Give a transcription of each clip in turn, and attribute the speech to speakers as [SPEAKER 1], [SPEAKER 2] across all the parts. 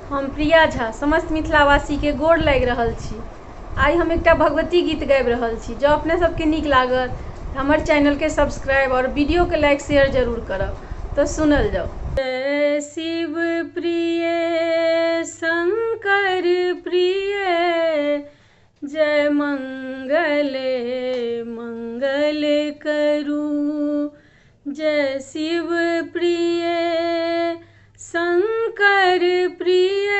[SPEAKER 1] हम प्रिया झा समस्त मिथिलावासी के गोर लागि रहल छी। आई हम एकटा भगवती गीत गाबि रहल छी। जो अपने सबके नीक लागत हमर चैनल के सब्सक्राइब और वीडियो के लाइक शेयर जरूर करब। तो सुनल जाओ। जय शिव प्रिय शंकर प्रिय, जय मंगल मंगल करू। जय शिव प्रिय शंकर प्रिय,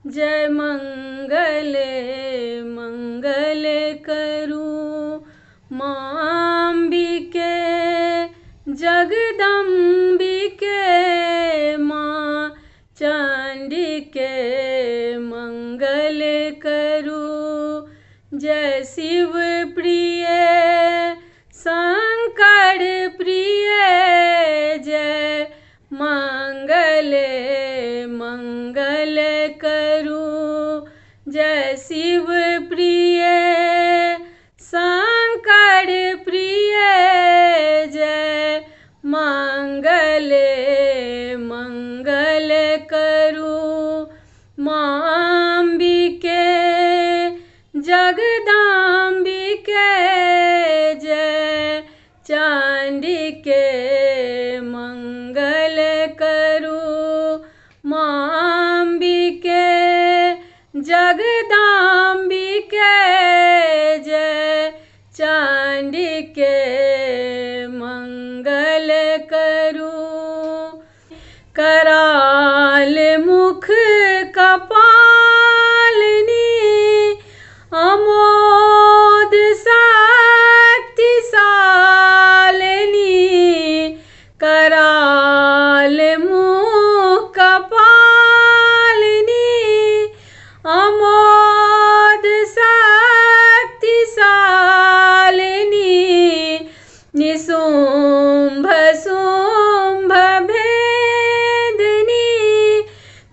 [SPEAKER 1] जय मंगल मंगल करू। माँ अम्बिके जगदम्बिके, माँ चंडिके मंगल करू। जय शिव प्रिय शंकर प्रिय, जय मंगल मंगल करू। जय शिव प्रिय शंकर प्रिय, जय मंगल मंगल करू। माँ अम्बिके जगदम्बिके, जय चंडिके मंगल करू। माँ अम्बिके जगदम्बिके, जय चंडिके मंगल करू। कराल मुख कपालिनी, अमोद शक्ति शालिनी। कराल मुख कपालिनी, अमोद शक्ति शालिनी। निशुंभ शुंभ भेदिनी,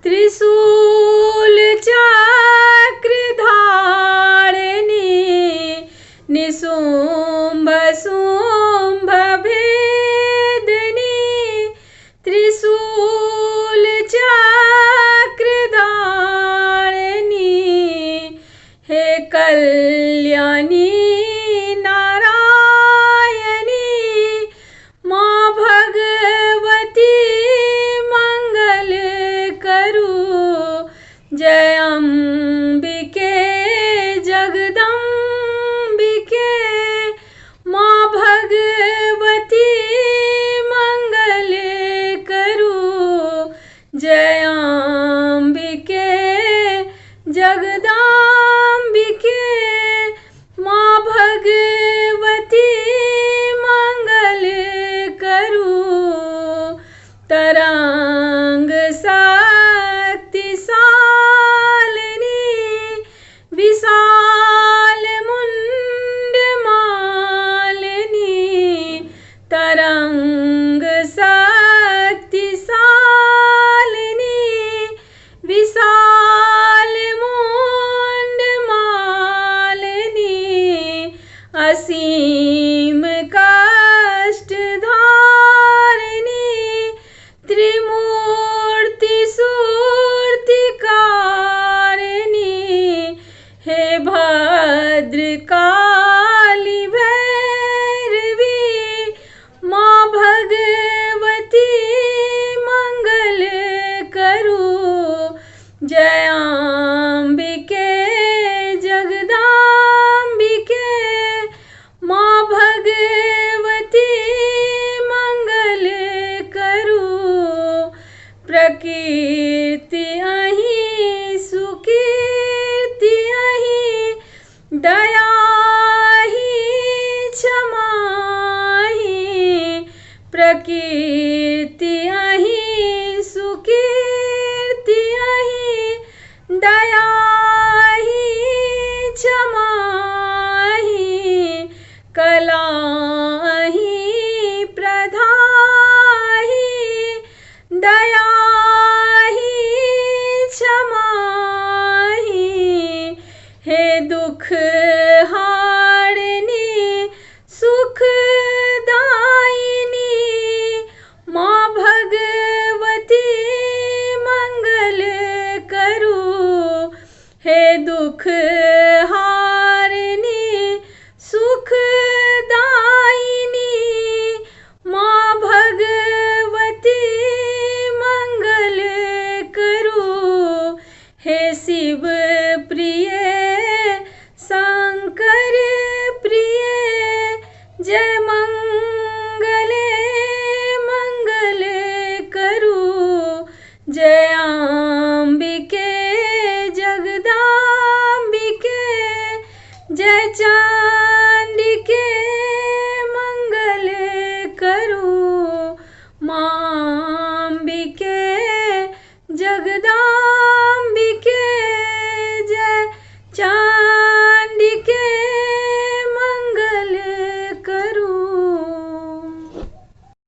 [SPEAKER 1] त्रिशूल चक्र धारिणी। निशुंभ शुंभ भेदिनी, त्रिशूल चक्र धारिणी। हे कल्याणी नारायणी, माँ भगवती मंगल करू। जय अम्बिके जगदम्बिके, माँ भगवती मंगल करू। जय अम्बिके जगदम्बिके, माँ भगवती मंगल करू। तरंग शक्ति शालिनी, विशाल मुंड मालिनी। तरंग शक्ति शालिनी, विशाल मुंड मालिनी। असीम कष्ट धारिणी, त्रिमूर्ति सूर्ति कारिणी। हे भद्र काली भैरवी, माँ भगवती मंगल करू। जय अम्बिके जगदम्बिके, माँ भगवती मंगल करू। प्रकीर्ति अहि सुकीर्ति अहि, दया ही क्षमा ही। प्रकीर्ति अहि सुकीर्ति अहि, दया ही क्षमा ही। कला ही प्रधा ही, दया ही माँ अम्बिके जगदम्बिके